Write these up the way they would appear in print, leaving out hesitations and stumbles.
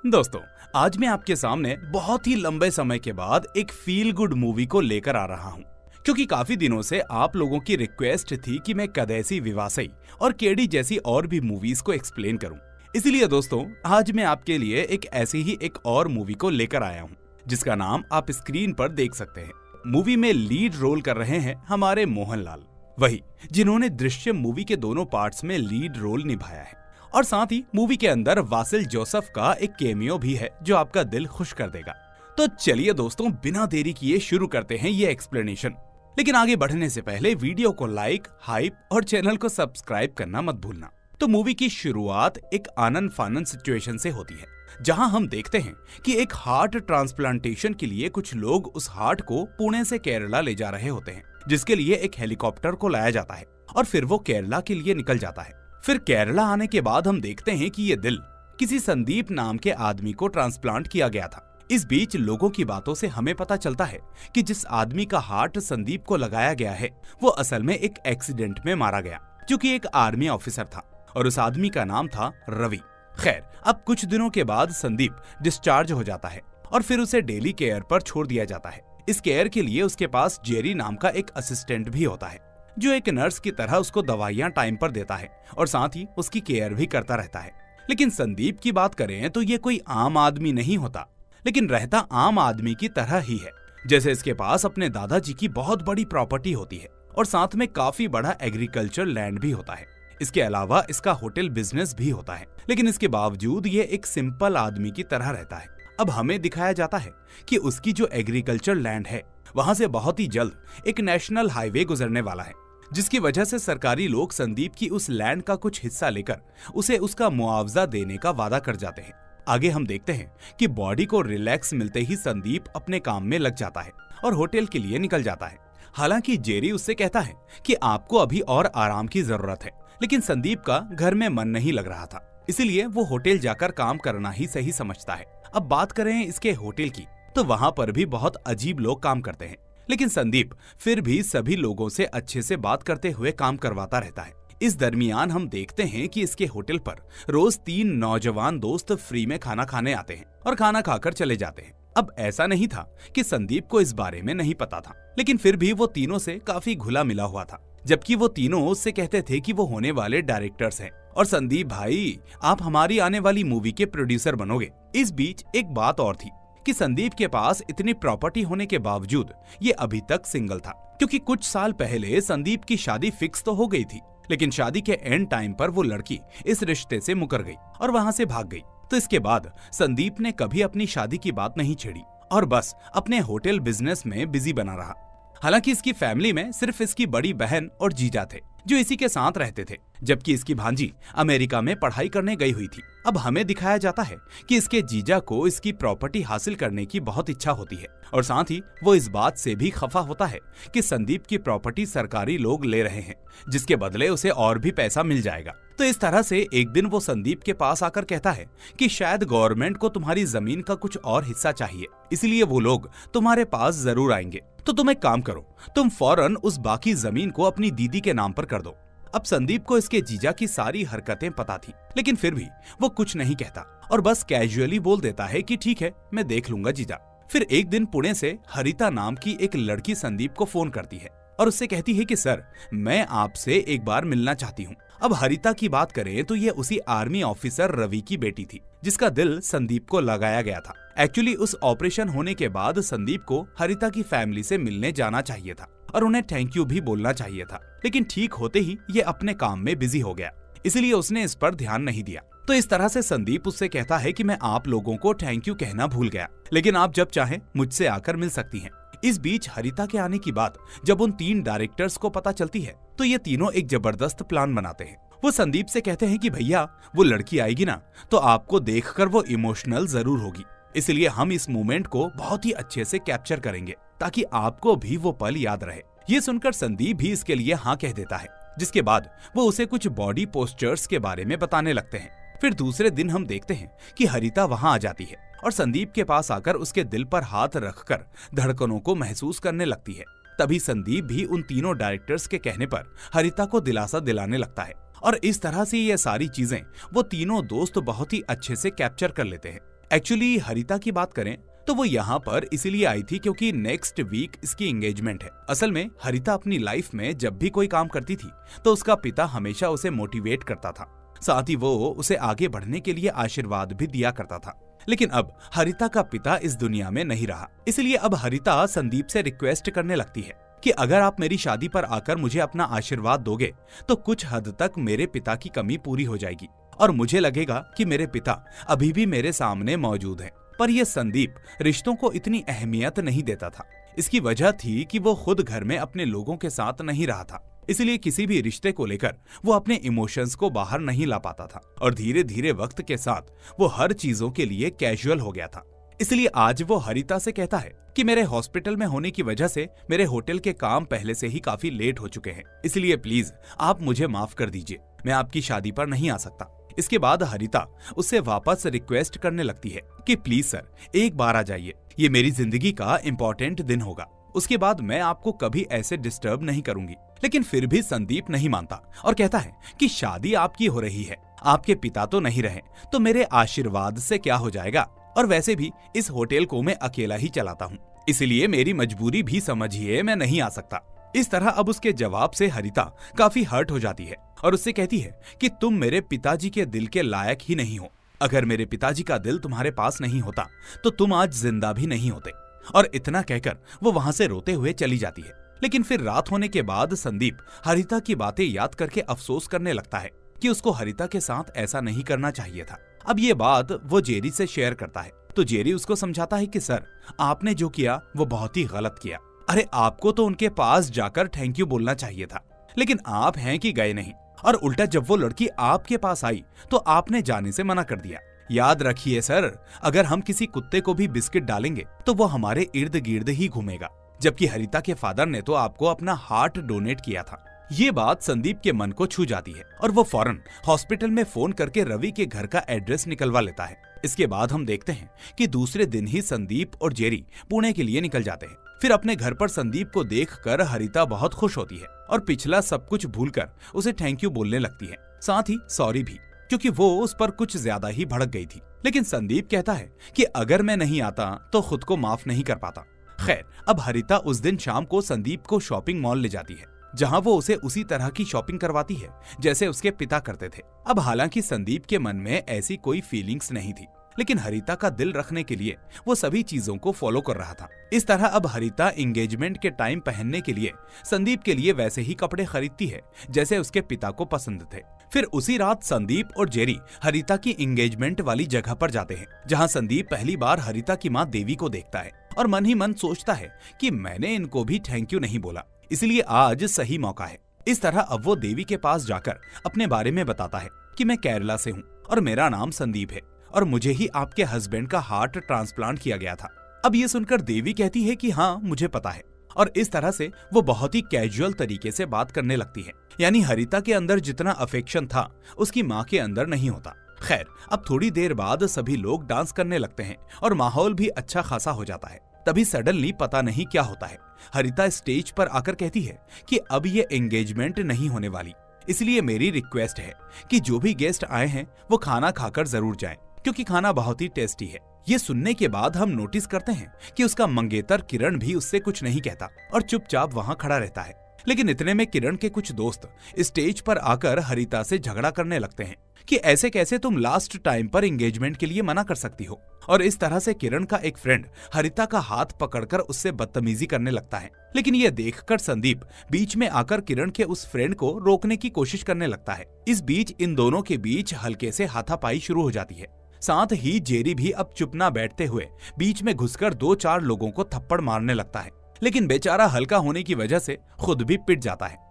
दोस्तों, आज मैं आपके सामने बहुत ही लंबे समय के बाद एक फील गुड मूवी को लेकर आ रहा हूँ, क्योंकि काफी दिनों से आप लोगों की रिक्वेस्ट थी कि मैं कदेसी विवासई और केडी जैसी और भी मूवीज को एक्सप्लेन करूं। इसीलिए दोस्तों, आज मैं आपके लिए एक और मूवी को लेकर आया हूं, जिसका नाम आप स्क्रीन पर देख सकते हैं। मूवी में लीड रोल कर रहे हैं हमारे मोहनलाल, वही जिन्होंने दृश्यम मूवी के दोनों पार्ट्स में लीड रोल निभाया है। और साथ ही मूवी के अंदर वासिल जोसेफ का एक कैमियो भी है जो आपका दिल खुश कर देगा। तो चलिए दोस्तों, बिना देरी किए शुरू करते हैं ये एक्सप्लेनेशन। लेकिन आगे बढ़ने से पहले वीडियो को लाइक, हाइप और चैनल को सब्सक्राइब करना मत भूलना। तो मूवी की शुरुआत एक आनन फानन सिचुएशन से होती है, जहां हम देखते हैं कि एक हार्ट ट्रांसप्लांटेशन के लिए कुछ लोग उस हार्ट को पुणे से केरला ले जा रहे होते हैं, जिसके लिए एक हेलीकॉप्टर को लाया जाता है और फिर वो केरला के लिए निकल जाता है। फिर केरला आने के बाद हम देखते हैं कि ये दिल किसी संदीप नाम के आदमी को ट्रांसप्लांट किया गया था। इस बीच लोगों की बातों से हमें पता चलता है कि जिस आदमी का हार्ट संदीप को लगाया गया है वो असल में एक एक्सीडेंट में मारा गया, जो कि एक आर्मी ऑफिसर था और उस आदमी का नाम था रवि। खैर, अब कुछ दिनों के बाद संदीप डिस्चार्ज हो जाता है और फिर उसे डेली केयर पर छोड़ दिया जाता है। इस केयर के लिए उसके पास जेरी नाम का एक असिस्टेंट भी होता है, जो एक नर्स की तरह उसको दवाइयां टाइम पर देता है और साथ ही उसकी केयर भी करता रहता है। लेकिन संदीप की बात करें तो ये कोई आम आदमी नहीं होता, लेकिन रहता आम आदमी की तरह ही है। जैसे इसके पास अपने दादाजी की बहुत बड़ी प्रॉपर्टी होती है और साथ में काफी बड़ा एग्रीकल्चर लैंड भी होता है। इसके अलावा इसका होटल बिजनेस भी होता है, लेकिन इसके बावजूद ये एक सिंपल आदमी की तरह रहता है। अब हमें दिखाया जाता है कि उसकी जो एग्रीकल्चर लैंड है, वहां से बहुत ही जल्द एक नेशनल हाईवे गुजरने वाला है, जिसकी वजह से सरकारी लोग संदीप की उस लैंड का कुछ हिस्सा लेकर उसे उसका मुआवजा देने का वादा कर जाते हैं। आगे हम देखते हैं कि बॉडी को रिलैक्स मिलते ही संदीप अपने काम में लग जाता है और होटल के लिए निकल जाता है। हालांकि जेरी उससे कहता है कि आपको अभी और आराम की जरूरत है, लेकिन संदीप का घर में मन नहीं लग रहा था, इसलिए वो होटल जाकर काम करना ही सही समझता है। अब बात करें इसके होटल की, तो वहाँ पर भी बहुत अजीब लोग काम करते हैं, लेकिन संदीप फिर भी सभी लोगों से अच्छे से बात करते हुए काम करवाता रहता है। इस दरमियान हम देखते हैं कि इसके होटल पर रोज 3 नौजवान दोस्त फ्री में खाना खाने आते हैं और खाना खाकर चले जाते हैं। अब ऐसा नहीं था कि संदीप को इस बारे में नहीं पता था, लेकिन फिर भी वो तीनों से काफी घुला मिला हुआ था, जबकि वो तीनों उससे कहते थे कि वो होने वाले डायरेक्टर्स हैं और संदीप भाई, आप हमारी आने वाली मूवी के प्रोड्यूसर बनोगे। इस बीच एक बात और थी कि संदीप के पास इतनी प्रॉपर्टी होने के बावजूद ये अभी तक सिंगल था, क्योंकि कुछ साल पहले संदीप की शादी फिक्स तो हो गई थी, लेकिन शादी के एंड टाइम पर वो लड़की इस रिश्ते से मुकर गई और वहाँ से भाग गई। तो इसके बाद संदीप ने कभी अपनी शादी की बात नहीं छेड़ी और बस अपने होटल बिजनेस में बिजी बना रहा। हालांकि इसकी फैमिली में सिर्फ इसकी बड़ी बहन और जीजा थे जो इसी के साथ रहते थे, जबकि इसकी भांजी अमेरिका में पढ़ाई करने गई हुई थी। अब हमें दिखाया जाता है कि इसके जीजा को इसकी प्रॉपर्टी हासिल करने की बहुत इच्छा होती है और साथ ही वो इस बात से भी खफा होता है कि संदीप की प्रॉपर्टी सरकारी लोग ले रहे हैं, जिसके बदले उसे और भी पैसा मिल जाएगा। तो इस तरह से एक दिन वो संदीप के पास आकर कहता है कि शायद गवर्नमेंट को तुम्हारी जमीन का कुछ और हिस्सा चाहिए, इसलिए वो लोग तुम्हारे पास जरूर आएंगे। तो तुम एक काम करो, तुम फौरन उस बाकी जमीन को अपनी दीदी के नाम पर कर दो। अब संदीप को इसके जीजा की सारी हरकतें पता थी, लेकिन फिर भी वो कुछ नहीं कहता और बस कैजुअली बोल देता है कि ठीक है, मैं देख लूंगा जीजा। फिर एक दिन पुणे से हरिता नाम की एक लड़की संदीप को फोन करती है और उससे कहती है कि सर, मैं आपसे एक बार मिलना चाहती हूँ। अब हरिता की बात करें तो ये उसी आर्मी ऑफिसर रवि की बेटी थी, जिसका दिल संदीप को लगाया गया था। एक्चुअली उस ऑपरेशन होने के बाद संदीप को हरिता की फैमिली से मिलने जाना चाहिए था और उन्हें थैंक यू भी बोलना चाहिए था, लेकिन ठीक होते ही ये अपने काम में बिजी हो गया, इसलिए उसने इस पर ध्यान नहीं दिया। तो इस तरह से संदीप उससे कहता है कि मैं आप लोगों को थैंक यू कहना भूल गया, लेकिन आप जब चाहें मुझसे आकर मिल सकती हैं। इस बीच हरिता के आने की बात जब उन 3 डायरेक्टर्स को पता चलती है, तो ये तीनों एक जबरदस्त प्लान बनाते हैं। वो संदीप से कहते हैं कि भैया, वो लड़की आएगी ना, तो आपको देखकर वो इमोशनल जरूर होगी, इसलिए हम इस मोमेंट को बहुत ही अच्छे से कैप्चर करेंगे ताकि आपको भी वो पल याद रहे। ये सुनकर संदीप भी इसके लिए हाँ कह देता है, जिसके बाद वो उसे कुछ बॉडी पोस्चर्स के बारे में बताने लगते हैं। फिर दूसरे दिन हम देखते हैं कि हरिता वहां आ जाती है और संदीप के पास आकर उसके दिल पर हाथ रखकर धड़कनों को महसूस करने लगती है। तभी संदीप भी उन तीनों डायरेक्टर्स के कहने पर हरिता को दिलासा दिलाने लगता है और इस तरह से ये सारी चीजें वो तीनों दोस्त बहुत ही अच्छे से कैप्चर कर लेते हैं। एक्चुअली हरिता की बात करें तो वो यहाँ पर इसीलिए आई थी क्योंकि नेक्स्ट वीक इसकी एंगेजमेंट है। असल में हरिता अपनी लाइफ में जब भी कोई काम करती थी तो उसका पिता हमेशा उसे मोटिवेट करता था, साथ ही वो उसे आगे बढ़ने के लिए आशीर्वाद भी दिया करता था। लेकिन अब हरिता का पिता इस दुनिया में नहीं रहा, इसलिए अब हरिता संदीप से रिक्वेस्ट करने लगती है कि अगर आप मेरी शादी पर आकर मुझे अपना आशीर्वाद दोगे तो कुछ हद तक मेरे पिता की कमी पूरी हो जाएगी और मुझे लगेगा कि मेरे पिता अभी भी मेरे सामने मौजूद हैं। पर यह संदीप रिश्तों को इतनी अहमियत नहीं देता था। इसकी वजह थी कि वो खुद घर में अपने लोगों के साथ नहीं रहा था, इसलिए किसी भी रिश्ते को लेकर वो अपने इमोशंस को बाहर नहीं ला पाता था और धीरे धीरे वक्त के साथ वो हर चीजों के लिए कैजुअल हो गया था। इसलिए आज वो हरिता से कहता है कि मेरे हॉस्पिटल में होने की वजह से मेरे होटल के काम पहले से ही काफी लेट हो चुके हैं, इसलिए प्लीज आप मुझे माफ कर दीजिए, मैं आपकी शादी पर नहीं आ सकता। इसके बाद हरिता उससे वापस रिक्वेस्ट करने लगती है कि प्लीज सर एक बार आ जाइए, ये मेरी जिंदगी का इम्पोर्टेंट दिन होगा, उसके बाद मैं आपको कभी ऐसे डिस्टर्ब नहीं करूंगी। लेकिन फिर भी संदीप नहीं मानता और कहता है कि शादी आपकी हो रही है, आपके पिता तो नहीं रहे तो मेरे आशीर्वाद से क्या हो जाएगा, और वैसे भी इस होटल को मैं अकेला ही चलाता हूँ, इसलिए मेरी मजबूरी भी समझिए, मैं नहीं आ सकता। इस तरह अब उसके जवाब से हरिता काफी हर्ट हो जाती है और उससे कहती है कि तुम मेरे पिताजी के दिल के लायक ही नहीं हो, अगर मेरे पिताजी का दिल तुम्हारे पास नहीं होता तो तुम आज जिंदा भी नहीं होते। और इतना कहकर वो वहां से रोते हुए चली जाती है। लेकिन फिर रात होने के बाद संदीप हरिता की बातें याद करके अफसोस करने लगता है कि उसको हरिता के साथ ऐसा नहीं करना चाहिए था। अब ये बात वो जेरी से शेयर करता है तो जेरी उसको समझाता है कि सर आपने जो किया वो बहुत ही गलत किया, अरे आपको तो उनके पास जाकर थैंक यू बोलना चाहिए था, लेकिन आप हैं कि गए नहीं, और उल्टा जब वो लड़की आपके पास आई तो आपने जाने से मना कर दिया। याद रखिए सर, अगर हम किसी कुत्ते को भी बिस्किट डालेंगे तो वो हमारे इर्द गिर्द ही घूमेगा, जबकि हरिता के फादर ने तो आपको अपना हार्ट डोनेट किया था। ये बात संदीप के मन को छू जाती है और वो फौरन हॉस्पिटल में फोन करके रवि के घर का एड्रेस निकलवा लेता है। इसके बाद हम देखते हैं कि दूसरे दिन ही संदीप और जेरी पुणे के लिए निकल जाते हैं। फिर अपने घर पर संदीप को देखकर हरिता बहुत खुश होती है और पिछला सब कुछ भूलकर उसे थैंक यू बोलने लगती है, साथ ही सॉरी भी, क्योंकि वो उस पर कुछ ज्यादा ही भड़क गई थी। लेकिन संदीप कहता है कि अगर मैं नहीं आता तो खुद को माफ नहीं कर पाता। खैर, अब हरिता उस दिन शाम को संदीप को शॉपिंग मॉल ले जाती है, जहां वो उसे उसी तरह की शॉपिंग करवाती है जैसे उसके पिता करते थे। अब हालांकि संदीप के मन में ऐसी कोई फीलिंग्स नहीं थी, लेकिन हरिता का दिल रखने के लिए वो सभी चीजों को फॉलो कर रहा था। इस तरह अब हरिता एंगेजमेंट के टाइम पहनने के लिए संदीप के लिए वैसे ही कपड़े खरीदती है जैसे उसके पिता को पसंद थे। फिर उसी रात संदीप और जेरी हरिता की एंगेजमेंट वाली जगह पर जाते हैं, जहां संदीप पहली बार हरिता की माँ देवी को देखता है और मन ही मन सोचता है कि मैंने इनको भी थैंक यू नहीं बोला, इसलिए आज सही मौका है। इस तरह अब वो देवी के पास जाकर अपने बारे में बताता है कि मैं केरला से हूँ और मेरा नाम संदीप है और मुझे ही आपके हस्बैंड का हार्ट ट्रांसप्लांट किया गया था। अब ये सुनकर देवी कहती है कि हाँ मुझे पता है, और इस तरह से वो बहुत ही कैजुअल तरीके से बात करने लगती है। यानी हरिता के अंदर जितना अफेक्शन था उसकी माँ के अंदर नहीं होता। खैर, अब थोड़ी देर बाद सभी लोग डांस करने लगते हैं और माहौल भी अच्छा खासा हो जाता है। तभी सडनली पता नहीं क्या होता है, हरिता स्टेज पर आकर कहती है कि अब ये एंगेजमेंट नहीं होने वाली, इसलिए मेरी रिक्वेस्ट है कि जो भी गेस्ट आए हैं वो खाना खाकर जरूर जाएं, क्योंकि खाना बहुत ही टेस्टी है। ये सुनने के बाद हम नोटिस करते हैं कि उसका मंगेतर किरण भी उससे कुछ नहीं कहता और चुपचाप वहां खड़ा रहता है। लेकिन इतने में किरण के कुछ दोस्त स्टेज पर आकर हरिता से झगड़ा करने लगते हैं कि ऐसे कैसे तुम लास्ट टाइम पर एंगेजमेंट के लिए मना कर सकती हो, और इस तरह से किरण का एक फ्रेंड हरिता का हाथ पकड़कर उससे बदतमीजी करने लगता है। लेकिन ये देखकर संदीप बीच में आकर किरण के उस फ्रेंड को रोकने की कोशिश करने लगता है। इस बीच इन दोनों के बीच हल्के से हाथापाई शुरू हो जाती है। साथ ही जेरी भी अब चुप ना बैठते हुए बीच में घुसकर 2-4 लोगों को थप्पड़ मारने लगता है, लेकिन बेचारा हल्का होने की वजह से खुद भी पिट जाता है।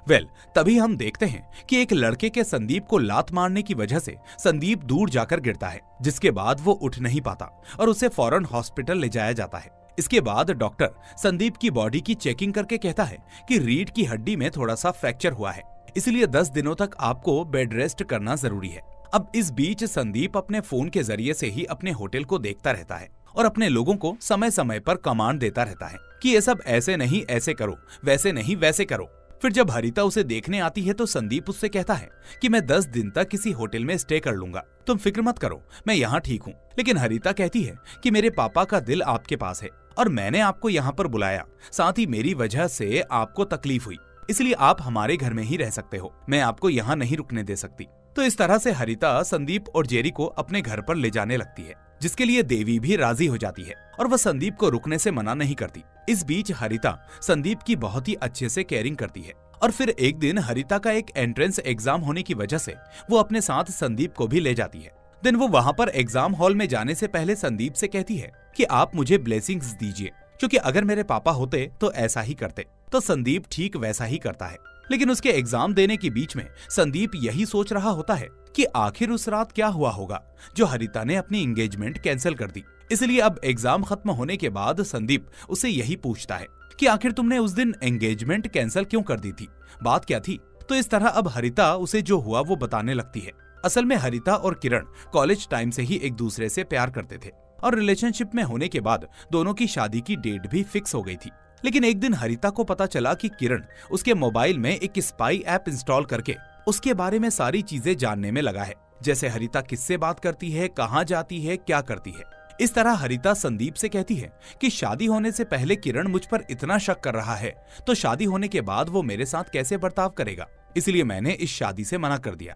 तभी हम देखते हैं कि एक लड़के के संदीप को लात मारने की वजह से संदीप दूर जाकर गिरता है, जिसके बाद वो उठ नहीं पाता और उसे फौरन हॉस्पिटल ले जाया जाता है। इसके बाद डॉक्टर संदीप की बॉडी की चेकिंग करके कहता है कि रीढ़ की हड्डी में थोड़ा सा फ्रैक्चर हुआ है, इसलिए 10 दिनों तक आपको बेड रेस्ट करना जरूरी है। अब इस बीच संदीप अपने फोन के जरिए से ही अपने होटल को देखता रहता है और अपने लोगों को समय समय पर कमांड देता रहता है कि ये सब ऐसे नहीं ऐसे करो, वैसे नहीं वैसे करो। फिर जब हरिता उसे देखने आती है तो संदीप उससे कहता है कि मैं 10 दिन तक किसी होटल में स्टे कर लूंगा, तुम फिक्र मत करो, मैं यहाँ ठीक हूँ। लेकिन हरिता कहती है कि मेरे पापा का दिल आपके पास है और मैंने आपको यहाँ पर बुलाया, साथ ही मेरी वजह से आपको तकलीफ हुई, इसलिए आप हमारे घर में ही रह सकते हो, मैं आपको यहाँ नहीं रुकने दे सकती। तो इस तरह से हरिता संदीप और जेरी को अपने घर पर ले जाने लगती है, जिसके लिए देवी भी राजी हो जाती है और वह संदीप को रुकने से मना नहीं करती। इस बीच हरिता संदीप की बहुत ही अच्छे से केयरिंग करती है और फिर एक दिन हरिता का एक एंट्रेंस एग्जाम होने की वजह से वो अपने साथ संदीप को भी ले जाती है। दिन वो वहाँ पर एग्जाम हॉल में जाने से पहले संदीप से कहती है कि आप मुझे ब्लेसिंग्स दीजिए, क्योंकि अगर मेरे पापा होते तो ऐसा ही करते। तो संदीप ठीक वैसा ही करता है। लेकिन उसके एग्जाम देने के बीच में संदीप यही सोच रहा होता है कि आखिर उस रात क्या हुआ होगा जो हरिता ने अपनी एंगेजमेंट कैंसिल कर दी। इसलिए अब एग्जाम खत्म होने के बाद संदीप उसे यही पूछता है कि आखिर तुमने उस दिन एंगेजमेंट कैंसिल क्यों कर दी थी, बात क्या थी। तो इस तरह अब हरिता उसे जो हुआ वो बताने लगती है। असल में हरिता और किरण कॉलेज टाइम से ही एक दूसरे से प्यार करते थे और रिलेशनशिप में होने के बाद दोनों की शादी की डेट भी फिक्स हो गई थी। लेकिन एक दिन हरिता को पता चला कि किरण उसके मोबाइल में एक स्पाई ऐप इंस्टॉल करके उसके बारे में सारी चीजें जानने में लगा है, जैसे हरिता किससे बात करती है, कहाँ जाती है, क्या करती है। इस तरह हरिता संदीप से कहती है कि शादी होने से पहले किरण मुझ पर इतना शक कर रहा है तो शादी होने के बाद वो मेरे साथ कैसे बर्ताव करेगा, इसलिए मैंने इस शादी से मना कर दिया।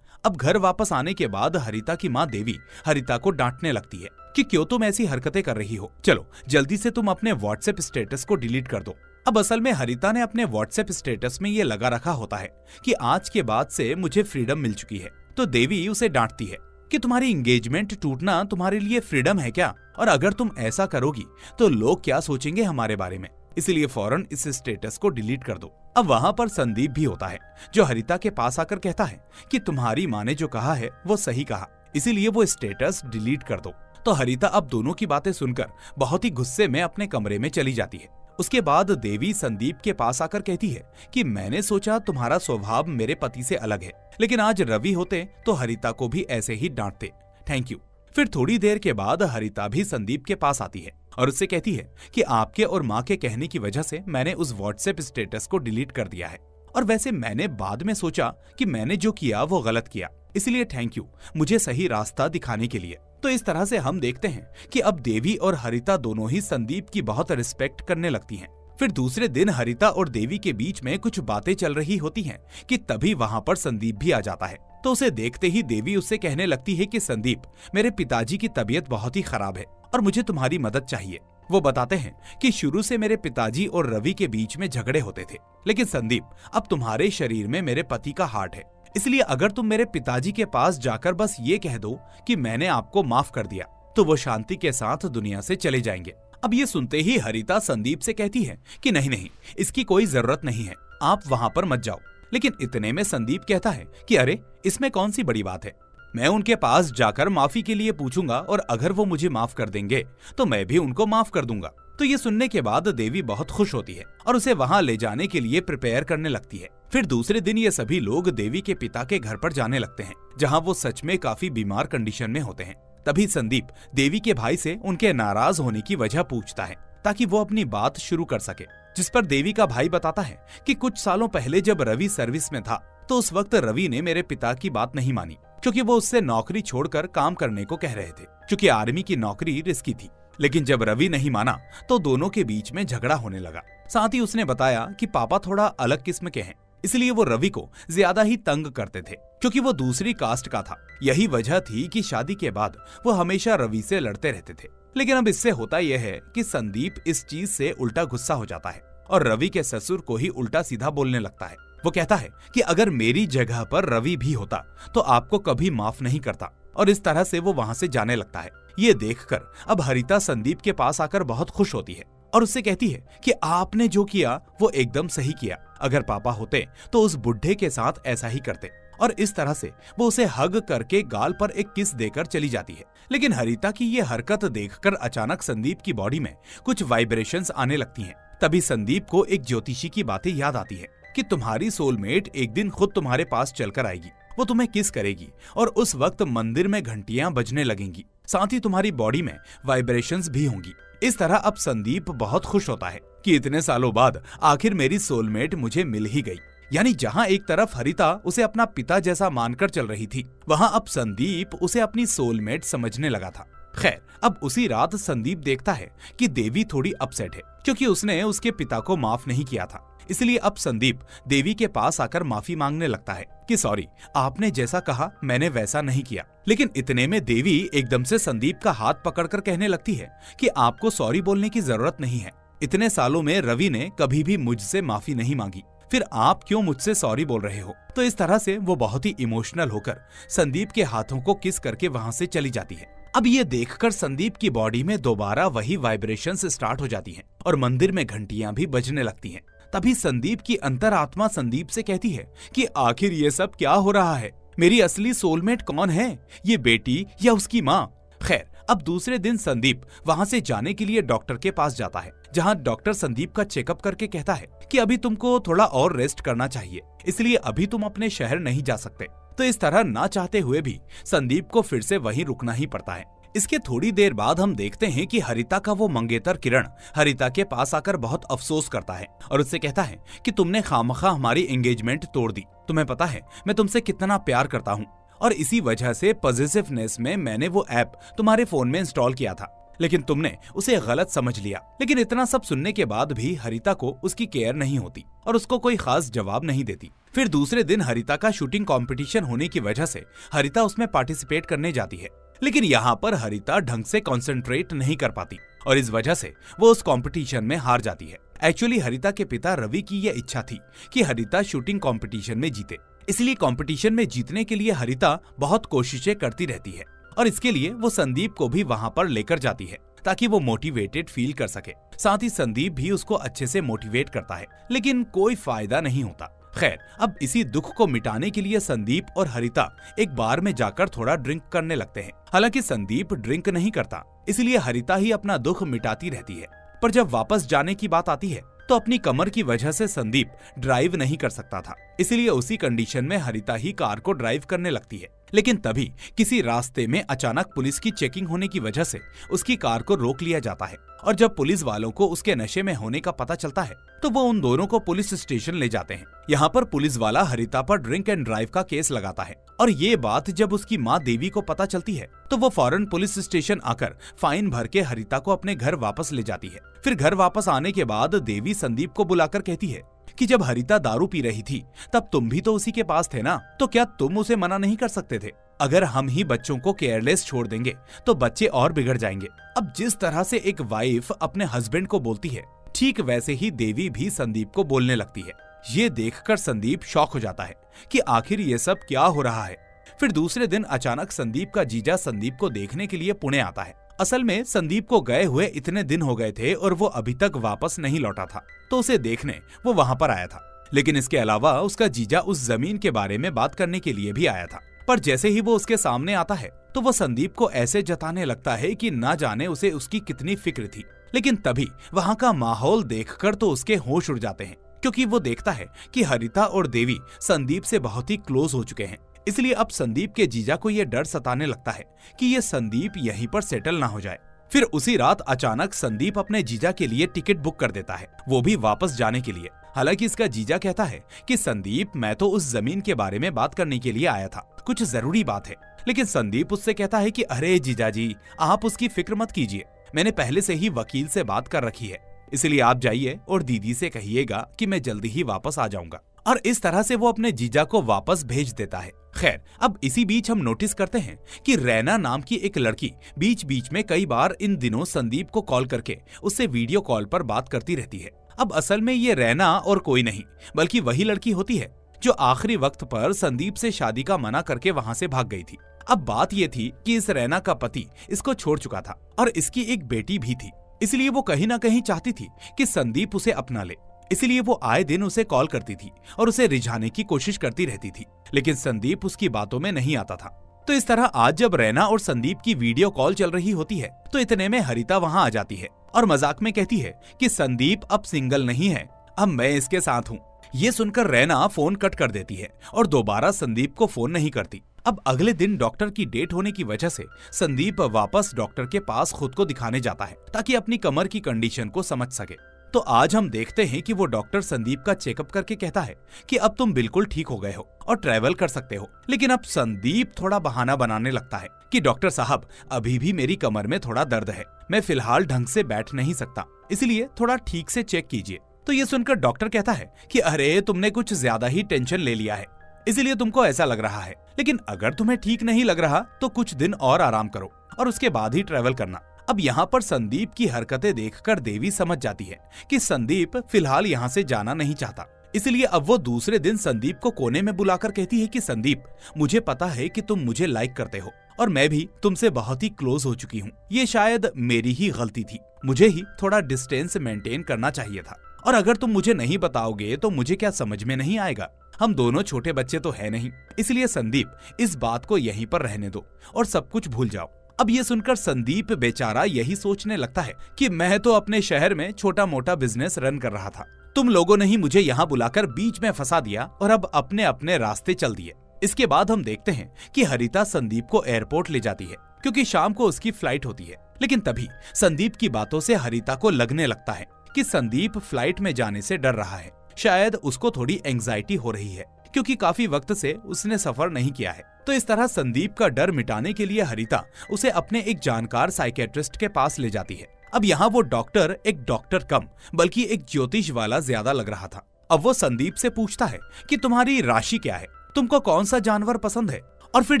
अब घर वापस आने के बाद हरिता की माँ देवी हरिता को डांटने लगती है कि क्यों तुम ऐसी हरकतें कर रही हो, चलो जल्दी से तुम अपने व्हाट्सएप स्टेटस को डिलीट कर दो। अब असल में हरिता ने अपने व्हाट्सएप स्टेटस में ये लगा रखा होता है कि आज के बाद से मुझे फ्रीडम मिल चुकी है। तो देवी उसे डांटती है कि तुम्हारी एंगेजमेंट टूटना तुम्हारे लिए फ्रीडम है क्या, और अगर तुम ऐसा करोगी तो लोग क्या सोचेंगे हमारे बारे में, इसलिए फौरन इस स्टेटस को डिलीट कर दो। अब वहाँ पर संदीप भी होता है जो हरिता के पास आकर कहता है कि तुम्हारी माँ ने जो कहा है वो सही कहा, इसीलिए वो स्टेटस डिलीट कर दो। तो हरिता अब दोनों की बातें सुनकर बहुत ही गुस्से में अपने कमरे में चली जाती है। उसके बाद देवी संदीप के पास आकर कहती है कि मैंने सोचा तुम्हारा स्वभाव मेरे पति से अलग है, लेकिन आज रवि होते तो हरिता को भी ऐसे ही डांटते, थैंक यू। फिर थोड़ी देर के बाद हरिता भी संदीप के पास आती है और उससे कहती है कि आपके और माँ के कहने की वजह से मैंने उस व्हाट्सएप स्टेटस को डिलीट कर दिया है, और वैसे मैंने बाद में सोचा कि मैंने जो किया वो गलत किया, इसलिए थैंक यू मुझे सही रास्ता दिखाने के लिए। तो इस तरह से हम देखते हैं कि अब देवी और हरिता दोनों ही संदीप की बहुत रिस्पेक्ट करने लगती हैं। फिर दूसरे दिन हरिता और देवी के बीच में कुछ बातें चल रही होती हैं कि तभी वहाँ पर संदीप भी आ जाता है। तो उसे देखते ही देवी उससे कहने लगती है कि संदीप, मेरे पिताजी की तबीयत बहुत ही खराब है और मुझे तुम्हारी मदद चाहिए। वो बताते हैं कि शुरू से मेरे पिताजी और रवि के बीच में झगड़े होते थे, लेकिन संदीप अब तुम्हारे शरीर में मेरे पति का हार्ट है, इसलिए अगर तुम मेरे पिताजी के पास जाकर बस ये कह दो कि मैंने आपको माफ कर दिया तो वो शांति के साथ दुनिया से चले जाएंगे। अब ये सुनते ही हरिता संदीप से कहती है कि नहीं नहीं, इसकी कोई जरूरत नहीं है, आप वहाँ पर मत जाओ। लेकिन इतने में संदीप कहता है कि अरे इसमें कौन सी बड़ी बात है, मैं उनके पास जाकर माफी के लिए पूछूंगा और अगर वो मुझे माफ कर देंगे तो मैं भी उनको माफ कर दूंगा। तो ये सुनने के बाद देवी बहुत खुश होती है और उसे वहाँ ले जाने के लिए प्रिपेयर करने लगती है। फिर दूसरे दिन ये सभी लोग देवी के पिता के घर पर जाने लगते हैं, जहाँ वो सच में काफी बीमार कंडीशन में होते हैं। तभी संदीप देवी के भाई से उनके नाराज होने की वजह पूछता है ताकि वो अपनी बात शुरू कर सके, जिस पर देवी का भाई बताता है कि कुछ सालों पहले जब रवि सर्विस में था तो उस वक्त रवि ने मेरे पिता की बात नहीं मानी, क्योंकि वो उससे नौकरी छोड़कर काम करने को कह रहे थे, क्योंकि आर्मी की नौकरी रिस्की थी। लेकिन जब रवि नहीं माना तो दोनों के बीच में झगड़ा होने लगा। साथ ही उसने बताया कि पापा थोड़ा अलग किस्म के हैं, इसलिए वो रवि को ज्यादा ही तंग करते थे, क्योंकि वो दूसरी कास्ट का था। यही वजह थी कि शादी के बाद वो हमेशा रवि से लड़ते रहते थे। लेकिन अब इससे होता यह है कि संदीप इस चीज से उल्टा गुस्सा हो जाता है और रवि के ससुर को ही उल्टा सीधा बोलने लगता है। वो कहता है कि अगर मेरी जगह पर रवि भी होता तो आपको कभी माफ नहीं करता, और इस तरह से वो वहाँ से जाने लगता है। ये देखकर अब हरिता संदीप के पास आकर बहुत खुश होती है और उससे कहती है कि आपने जो किया वो एकदम सही किया, अगर पापा होते तो उस बुढ़े के साथ ऐसा ही करते। और इस तरह से वो उसे हग करके गाल पर एक किस देकर चली जाती है। लेकिन हरिता की ये हरकत देखकर अचानक संदीप की बॉडी में कुछ वाइब्रेशंस आने लगती हैं। तभी संदीप को एक ज्योतिषी की बातें याद आती है कि तुम्हारी सोलमेट एक दिन खुद तुम्हारे पास चलकर आएगी, वो तुम्हें किस करेगी और उस वक्त मंदिर में घंटियां बजने लगेंगी। साथ ही तुम्हारी बॉडी में वाइब्रेशंस भी होंगी। इस तरह अब संदीप बहुत खुश होता है कि इतने सालों बाद आखिर मेरी सोलमेट मुझे मिल ही गई। यानी जहाँ एक तरफ हरिता उसे अपना पिता जैसा मानकर चल रही थी, वहाँ अब संदीप उसे अपनी सोलमेट समझने लगा था। खैर, अब उसी रात संदीप देखता है कि देवी थोड़ी अपसेट है क्योंकि उसने उसके पिता को माफ नहीं किया था। इसलिए अब संदीप देवी के पास आकर माफी मांगने लगता है कि सॉरी, आपने जैसा कहा मैंने वैसा नहीं किया। लेकिन इतने में देवी एकदम से संदीप का हाथ पकड़कर कहने लगती है कि आपको सॉरी बोलने की जरूरत नहीं है। इतने सालों में रवि ने कभी भी मुझसे माफी नहीं मांगी, फिर आप क्यों मुझसे सॉरी बोल रहे हो। तो इस तरह से वो बहुत ही इमोशनल होकर संदीप के हाथों को किस करके वहाँ से चली जाती है। अब ये देखकर संदीप की बॉडी में दोबारा वही वाइब्रेशंस स्टार्ट हो जाती हैं और मंदिर में घंटियां भी बजने लगती हैं। तभी संदीप की अंतरात्मा संदीप से कहती है कि आखिर ये सब क्या हो रहा है, मेरी असली सोलमेट कौन है, ये बेटी या उसकी माँ। खैर, अब दूसरे दिन संदीप वहाँ से जाने के लिए डॉक्टर के पास जाता है, जहाँ डॉक्टर संदीप का चेकअप करके कहता है कि अभी तुमको थोड़ा और रेस्ट करना चाहिए, इसलिए अभी तुम अपने शहर नहीं जा सकते। तो इस तरह ना चाहते हुए भी संदीप को फिर से वहीं रुकना ही पड़ता है। इसके थोड़ी देर बाद हम देखते हैं कि हरिता का वो मंगेतर किरण हरिता के पास आकर बहुत अफसोस करता है और उससे कहता है कि तुमने खामखा हमारी एंगेजमेंट तोड़ दी। तुम्हें पता है मैं तुमसे कितना प्यार करता हूँ और इसी वजह से पॉजिटिवनेस में मैंने वो ऐप तुम्हारे फोन में इंस्टॉल किया था, लेकिन तुमने उसे गलत समझ लिया। लेकिन इतना सब सुनने के बाद भी हरिता को उसकी केयर नहीं होती और उसको कोई खास जवाब नहीं देती। फिर दूसरे दिन हरिता का शूटिंग कंपटीशन होने की वजह से हरिता उसमें पार्टिसिपेट करने जाती है, लेकिन यहाँ पर हरिता ढंग से कंसंट्रेट नहीं कर पाती और इस वजह से वो उस कंपटीशन में हार जाती है। एक्चुअली हरिता के पिता रवि की यह इच्छा थी कि हरिता शूटिंग कंपटीशन में जीते, इसलिए कंपटीशन में जीतने के लिए हरिता बहुत कोशिशें करती रहती है और इसके लिए वो संदीप को भी वहाँ पर लेकर जाती है ताकि वो मोटिवेटेड फील कर सके। साथ ही संदीप भी उसको अच्छे से मोटिवेट करता है, लेकिन कोई फायदा नहीं होता। खैर, अब इसी दुख को मिटाने के लिए संदीप और हरिता एक बार में जाकर थोड़ा ड्रिंक करने लगते हैं। हालांकि संदीप ड्रिंक नहीं करता, इसलिए हरिता ही अपना दुख मिटाती रहती है। पर जब वापस जाने की बात आती है तो अपनी कमर की वजह से संदीप ड्राइव नहीं कर सकता था, इसलिए उसी कंडीशन में हरिता ही कार को ड्राइव करने लगती है। लेकिन तभी किसी रास्ते में अचानक पुलिस की चेकिंग होने की वजह से उसकी कार को रोक लिया जाता है और जब पुलिस वालों को उसके नशे में होने का पता चलता है तो वो उन दोनों को पुलिस स्टेशन ले जाते हैं। यहाँ पर पुलिस वाला हरिता पर ड्रिंक एंड ड्राइव का केस लगाता है और ये बात जब उसकी माँ देवी को पता चलती है तो वो फौरन पुलिस स्टेशन आकर फाइन भर के हरिता को अपने घर वापस ले जाती है। फिर घर वापस आने के बाद देवी संदीप को बुलाकर कहती है कि जब हरिता दारू पी रही थी तब तुम भी तो उसी के पास थे ना, तो क्या तुम उसे मना नहीं कर सकते थे? अगर हम ही बच्चों को केयरलेस छोड़ देंगे तो बच्चे और बिगड़ जाएंगे। अब जिस तरह से एक वाइफ अपने हस्बैंड को बोलती है, ठीक वैसे ही देवी भी संदीप को बोलने लगती है। ये देखकर संदीप शॉक हो जाता है कि आखिर ये सब क्या हो रहा है। फिर दूसरे दिन अचानक संदीप का जीजा संदीप को देखने के लिए पुणे आता है। असल में संदीप को गए हुए इतने दिन हो गए थे और वो अभी तक वापस नहीं लौटा था, तो उसे देखने वो वहाँ पर आया था। लेकिन इसके अलावा उसका जीजा उस जमीन के बारे में बात करने के लिए भी आया था। पर जैसे ही वो उसके सामने आता है तो वो संदीप को ऐसे जताने लगता है कि ना जाने उसे उसकी कितनी फिक्र थी। लेकिन तभी वहाँ का माहौल देखकर तो उसके होश उड़ जाते हैं, क्योंकि वो देखता है कि हरिता और देवी संदीप से बहुत ही क्लोज हो चुके हैं। इसलिए अब संदीप के जीजा को ये डर सताने लगता है कि ये संदीप यहीं पर सेटल ना हो जाए। फिर उसी रात अचानक संदीप अपने जीजा के लिए टिकट बुक कर देता है, वो भी वापस जाने के लिए। हालांकि इसका जीजा कहता है कि संदीप, मैं तो उस जमीन के बारे में बात करने के लिए आया था, कुछ जरूरी बात है। लेकिन संदीप उससे कहता है कि अरे जीजा जी, आप उसकी फिक्र मत कीजिए, मैंने पहले से ही वकील से बात कर रखी है, इसलिए आप जाइए और दीदी से कहिएगा कि मैं जल्दी ही वापस आ जाऊंगा। और इस तरह से वो अपने जीजा को वापस भेज देता है। खैर, अब इसी बीच हम नोटिस करते हैं कि रैना नाम की एक लड़की बीच बीच में कई बार इन दिनों संदीप को कॉल करके उससे वीडियो कॉल पर बात करती रहती है। अब असल में ये रैना और कोई नहीं बल्कि वही लड़की होती है जो आखिरी वक्त पर संदीप से शादी का मना करके वहाँ से भाग गई थी। अब बात ये थी कि इस रैना का पति इसको छोड़ चुका था और इसकी एक बेटी भी थी, इसलिए वो कहीं ना कहीं चाहती थी कि संदीप उसे अपना ले। इसलिए वो आए दिन उसे कॉल करती थी और उसे रिझाने की कोशिश करती रहती थी, लेकिन संदीप उसकी बातों में नहीं आता था। तो इस तरह आज जब रैना और संदीप की वीडियो कॉल चल रही होती है तो इतने में हरिता वहाँ आ जाती है और मजाक में कहती है कि संदीप अब सिंगल नहीं है, अब मैं इसके साथ हूँ। ये सुनकर रैना फोन कट कर देती है और दोबारा संदीप को फोन नहीं करती। अब अगले दिन डॉक्टर की डेट होने की वजह से संदीप वापस डॉक्टर के पास खुद को दिखाने जाता है ताकि अपनी कमर की कंडीशन को समझ सके। तो आज हम देखते हैं कि वो डॉक्टर संदीप का चेकअप करके कहता है कि अब तुम बिल्कुल ठीक हो गए हो और ट्रैवल कर सकते हो। लेकिन अब संदीप थोड़ा बहाना बनाने लगता है कि डॉक्टर साहब, अभी भी मेरी कमर में थोड़ा दर्द है, मैं फिलहाल ढंग से बैठ नहीं सकता, इसलिए थोड़ा ठीक से चेक कीजिए। तो ये सुनकर डॉक्टर कहता है कि अरे, तुमने कुछ ज्यादा ही टेंशन ले लिया है, इसीलिए तुमको ऐसा लग रहा है। लेकिन अगर तुम्हें ठीक नहीं लग रहा तो कुछ दिन और आराम करो और उसके बाद ही ट्रैवल करना। अब यहाँ पर संदीप की हरकतें देखकर देवी समझ जाती है कि संदीप फिलहाल यहाँ से जाना नहीं चाहता। इसलिए अब वो दूसरे दिन संदीप को कोने में बुलाकर कहती है कि संदीप, मुझे पता है कि तुम मुझे लाइक करते हो और मैं भी तुमसे बहुत ही क्लोज हो चुकी हूँ। ये शायद मेरी ही गलती थी, मुझे ही थोड़ा डिस्टेंस मेंटेन करना चाहिए था। और अगर तुम मुझे नहीं बताओगे तो मुझे क्या समझ में नहीं आएगा। हम दोनों छोटे बच्चे तो है नहीं, इसलिए संदीप, इस बात को यहीं पर रहने दो और सब कुछ भूल जाओ। अब ये सुनकर संदीप बेचारा यही सोचने लगता है कि मैं तो अपने शहर में छोटा मोटा बिजनेस रन कर रहा था, तुम लोगों ने ही मुझे यहाँ बुलाकर बीच में फंसा दिया और अब अपने अपने रास्ते चल दिए। इसके बाद हम देखते हैं कि हरिता संदीप को एयरपोर्ट ले जाती है क्योंकि शाम को उसकी फ्लाइट होती है। लेकिन तभी संदीप की बातों से हरिता को लगने लगता है कि संदीप फ्लाइट में जाने से डर रहा है, शायद उसको थोड़ी एंग्जाइटी हो रही है क्योंकि काफी वक्त से उसने सफर नहीं किया है। तो इस तरह संदीप का डर मिटाने के लिए हरिता उसे अपने एक जानकार साइकेट्रिस्ट के पास ले जाती है। अब यहाँ वो डॉक्टर एक डॉक्टर कम बल्कि एक ज्योतिष वाला ज्यादा लग रहा था। अब वो संदीप से पूछता है कि तुम्हारी राशि क्या है, तुमको कौन सा जानवर पसंद है। और फिर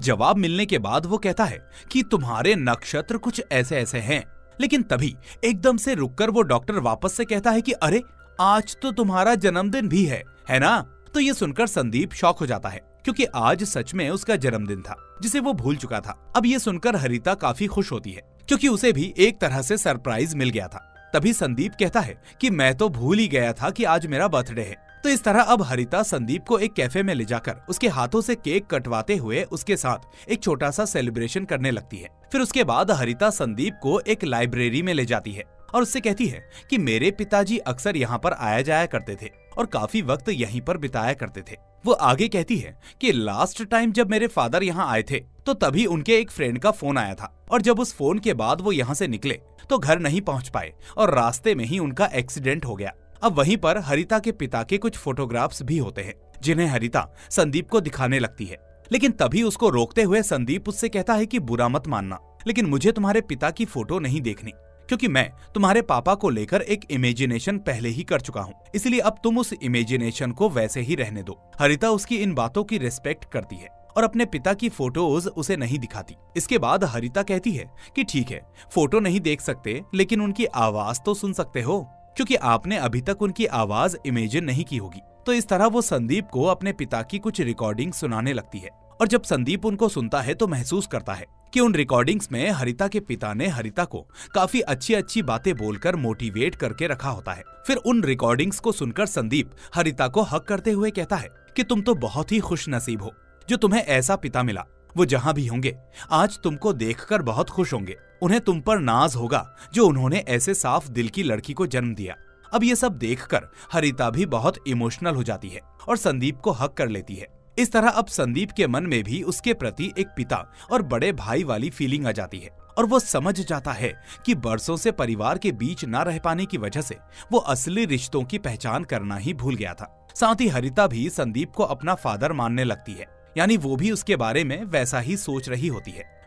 जवाब मिलने के बाद वो कहता है कि तुम्हारे नक्षत्र कुछ ऐसे ऐसे हैं। लेकिन तभी एकदम से रुककर वो डॉक्टर वापस से कहता है कि अरे, आज तो तुम्हारा जन्मदिन भी है ना। तो ये सुनकर संदीप शॉक हो जाता है क्योंकि आज सच में उसका जन्मदिन था जिसे वो भूल चुका था। अब ये सुनकर हरिता काफी खुश होती है क्योंकि उसे भी एक तरह से सरप्राइज मिल गया था। तभी संदीप कहता है कि मैं तो भूल ही गया था कि आज मेरा बर्थडे है। तो इस तरह अब हरिता संदीप को एक कैफे में ले जाकर उसके हाथों से केक कटवाते हुए उसके साथ एक छोटा सा सेलिब्रेशन करने लगती है। फिर उसके बाद हरिता संदीप को एक लाइब्रेरी में ले जाती है और उससे कहती है कि मेरे पिताजी अक्सर यहाँ पर आया जाया करते थे और काफी वक्त यहीं पर बिताया करते थे। वो आगे कहती है कि लास्ट टाइम जब मेरे फादर यहाँ आए थे तो तभी उनके एक फ्रेंड का फोन आया था और जब उस फोन के बाद वो यहाँ से निकले तो घर नहीं पहुँच पाए और रास्ते में ही उनका एक्सीडेंट हो गया। अब वहीं पर हरिता के पिता के कुछ फोटोग्राफ्स भी होते हैं जिन्हें हरिता संदीप को दिखाने लगती है। लेकिन तभी उसको रोकते हुए संदीप उससे कहता है कि बुरा मत मानना, लेकिन मुझे तुम्हारे पिता की फोटो नहीं देखनी क्योंकि मैं तुम्हारे पापा को लेकर एक इमेजिनेशन पहले ही कर चुका हूँ, इसलिए अब तुम उस इमेजिनेशन को वैसे ही रहने दो। हरिता उसकी इन बातों की रिस्पेक्ट करती है और अपने पिता की फोटोज उसे नहीं दिखाती। इसके बाद हरिता कहती है कि ठीक है, फोटो नहीं देख सकते लेकिन उनकी आवाज तो सुन सकते हो क्योंकि आपने अभी तक उनकी आवाज इमेजिन नहीं की होगी। तो इस तरह वो संदीप को अपने पिता की कुछ रिकॉर्डिंग सुनाने लगती है और जब संदीप उनको सुनता है तो महसूस करता है कि उन रिकॉर्डिंग्स में हरिता के पिता ने हरिता को काफी अच्छी अच्छी बातें बोलकर मोटिवेट करके रखा होता है। फिर उन रिकॉर्डिंग्स को सुनकर संदीप हरिता को हक करते हुए कहता है कि तुम तो बहुत ही खुश नसीब हो जो तुम्हें ऐसा पिता मिला। वो जहाँ भी होंगे आज तुमको देखकर बहुत खुश होंगे, उन्हें तुम पर नाज होगा जो उन्होंने ऐसे साफ दिल की लड़की को जन्म दिया। अब ये सब देखकर हरिता भी बहुत इमोशनल हो जाती है और संदीप को हक कर लेती है। इस तरह अब संदीप के मन में भी उसके प्रति एक पिता और बड़े भाई वाली फीलिंग आ जाती है और वो समझ जाता है कि बरसों से परिवार के बीच न रह पाने की वजह से वो असली रिश्तों की पहचान करना ही भूल गया था। साथ ही हरिता भी संदीप को अपना फादर मानने लगती है, यानी वो भी उसके बारे में वैसा ही सोच रही होती है।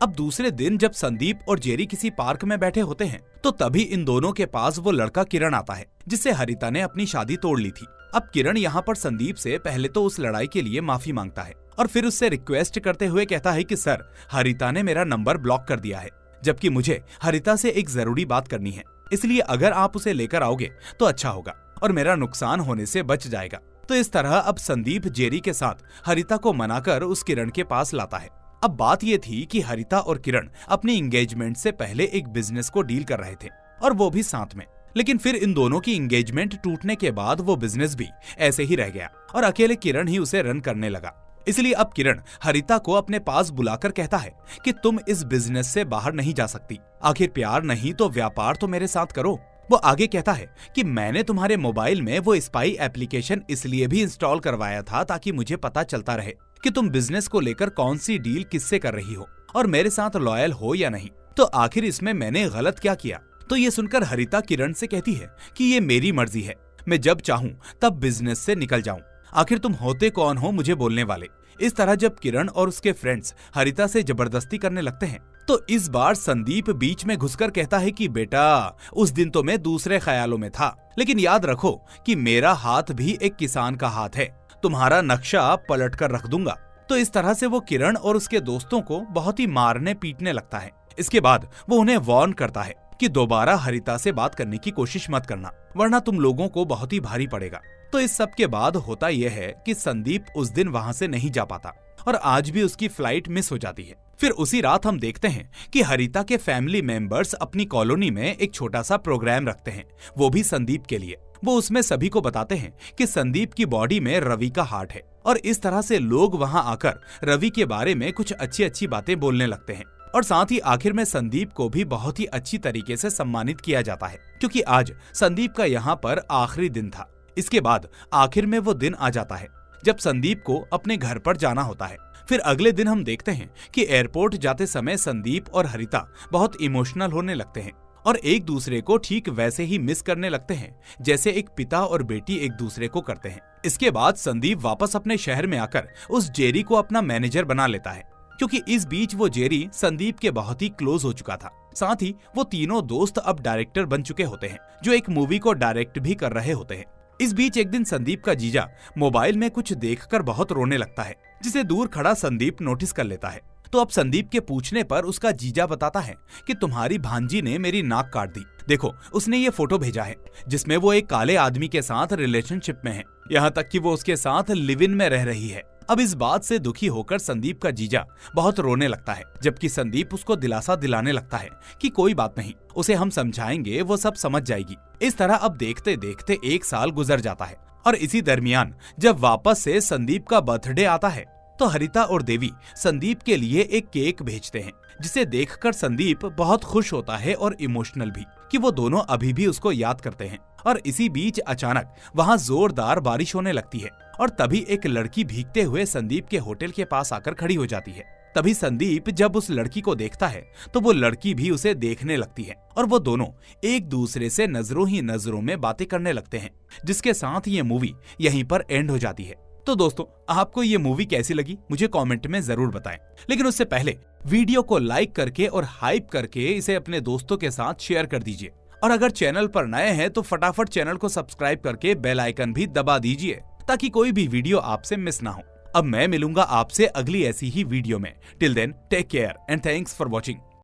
अब दूसरे दिन जब संदीप और जेरी किसी पार्क में बैठे होते हैं तो तभी इन दोनों के पास वो लड़का किरण आता है जिससे हरिता ने अपनी शादी तोड़ ली थी। अब किरण यहाँ पर संदीप से पहले तो उस लड़ाई के लिए माफी मांगता है और फिर उससे रिक्वेस्ट करते हुए कहता है कि सर, हरिता ने मेरा नंबर ब्लॉक कर दिया है, जबकि मुझे हरिता से एक जरूरी बात करनी है, इसलिए अगर आप उसे लेकर आओगे तो अच्छा होगा और मेरा नुकसान होने से बच जाएगा। तो इस तरह अब संदीप जेरी के साथ हरिता को मनाकर उस किरण के पास लाता है। अब बात ये थी कि हरिता और किरण अपनी एंगेजमेंट से पहले एक बिजनेस को डील कर रहे थे और वो भी साथ में, लेकिन फिर इन दोनों की एंगेजमेंट टूटने के बाद वो बिजनेस भी ऐसे ही रह गया और अकेले किरण ही उसे रन करने लगा। इसलिए अब किरण हरिता को अपने पास बुलाकर कहता है कि तुम इस बिजनेस से बाहर नहीं जा सकती, आखिर प्यार नहीं तो व्यापार तो मेरे साथ करो। वो आगे कहता है कि मैंने तुम्हारे मोबाइल में वो स्पाई एप्लीकेशन इसलिए भी इंस्टॉल करवाया था ताकि मुझे पता चलता रहे कि तुम बिजनेस को लेकर कौन सी डील किससे कर रही हो और मेरे साथ लॉयल हो या नहीं। तो आखिर इसमें मैंने गलत क्या किया? तो ये सुनकर हरिता किरण से कहती है कि ये मेरी मर्जी है, मैं जब चाहूं तब बिजनेस से निकल जाऊं। आखिर तुम होते कौन हो मुझे बोलने वाले। इस तरह जब किरण और उसके फ्रेंड्स हरिता से जबरदस्ती करने लगते हैं तो इस बार संदीप बीच में घुसकर कहता है कि बेटा उस दिन तो मैं दूसरे ख्यालों में था, लेकिन याद रखो कि मेरा हाथ भी एक किसान का हाथ है, तुम्हारा नक्शा पलट कर रख दूंगा। तो इस तरह से वो किरण और उसके दोस्तों को बहुत ही मारने पीटने लगता है। इसके बाद वो उन्हें वार्न करता है कि दोबारा हरिता से बात करने की कोशिश मत करना, वरना तुम लोगों को बहुत ही भारी पड़ेगा। तो इस सब के बाद होता यह है कि संदीप उस दिन वहां से नहीं जा पाता और आज भी उसकी फ्लाइट मिस हो जाती है। फिर उसी रात हम देखते हैं कि हरिता के फैमिली मेंबर्स अपनी कॉलोनी में एक छोटा सा प्रोग्राम रखते हैं, वो भी संदीप के लिए। वो उसमें सभी को बताते हैं कि संदीप की बॉडी में रवि का हार्ट है और इस तरह से लोग वहां आकर रवि के बारे में कुछ अच्छी अच्छी बातें बोलने लगते हैं। और साथ ही आखिर में संदीप को भी बहुत ही अच्छी तरीके से सम्मानित किया जाता है, क्योंकि आज संदीप का यहाँ पर आखिरी दिन था। इसके बाद आखिर में वो दिन आ जाता है जब संदीप को अपने घर पर जाना होता है। फिर अगले दिन हम देखते हैं कि एयरपोर्ट जाते समय संदीप और हरिता बहुत इमोशनल होने लगते हैं और एक दूसरे को ठीक वैसे ही मिस करने लगते हैं जैसे एक पिता और बेटी एक दूसरे को करते हैं। इसके बाद संदीप वापस अपने शहर में आकर उस जेरी को अपना मैनेजर बना लेता है, क्योंकि इस बीच वो जेरी संदीप के बहुत ही क्लोज हो चुका था। साथ ही वो तीनों दोस्त अब डायरेक्टर बन चुके होते हैं जो एक मूवी को डायरेक्ट भी कर रहे होते हैं। इस बीच एक दिन संदीप का जीजा मोबाइल में कुछ देखकर बहुत रोने लगता है, जिसे दूर खड़ा संदीप नोटिस कर लेता है। तो अब संदीप के पूछने पर उसका जीजा बताता है कि तुम्हारी भांजी ने मेरी नाक काट दी। देखो उसने ये फोटो भेजा है जिसमें वो एक काले आदमी के साथ रिलेशनशिप में है, यहाँ तक कि वो उसके साथ लिव इन में रह रही है। अब इस बात से दुखी होकर संदीप का जीजा बहुत रोने लगता है, जबकि संदीप उसको दिलासा दिलाने लगता है कि कोई बात नहीं, उसे हम समझाएंगे, वो सब समझ जाएगी। इस तरह अब देखते देखते 1 साल गुजर जाता है और इसी दरमियान जब वापस से संदीप का बर्थडे आता है तो हरिता और देवी संदीप के लिए एक केक भेजते हैं, जिसे देखकर संदीप बहुत खुश होता है और इमोशनल भी कि वो दोनों अभी भी उसको याद करते हैं। और इसी बीच अचानक वहाँ जोरदार बारिश होने लगती है और तभी एक लड़की भीगते हुए संदीप के होटल के पास आकर खड़ी हो जाती है। तभी संदीप जब उस लड़की को देखता है तो वो लड़की भी उसे देखने लगती है और वो दोनों एक दूसरे से नजरों ही नजरों में बातें करने लगते हैं, जिसके साथ ये मूवी यहीं पर एंड हो जाती है। तो दोस्तों आपको ये मूवी कैसी लगी मुझे कमेंट में जरूर बताएं, लेकिन उससे पहले वीडियो को लाइक करके और हाइप करके इसे अपने दोस्तों के साथ शेयर कर दीजिए। और अगर चैनल पर नए हैं तो फटाफट चैनल को सब्सक्राइब करके बेल आइकन भी दबा दीजिए ताकि कोई भी वीडियो आपसे मिस ना हो। अब मैं मिलूंगा आपसे अगली ऐसी ही वीडियो में। Till then take care and thanks for watching.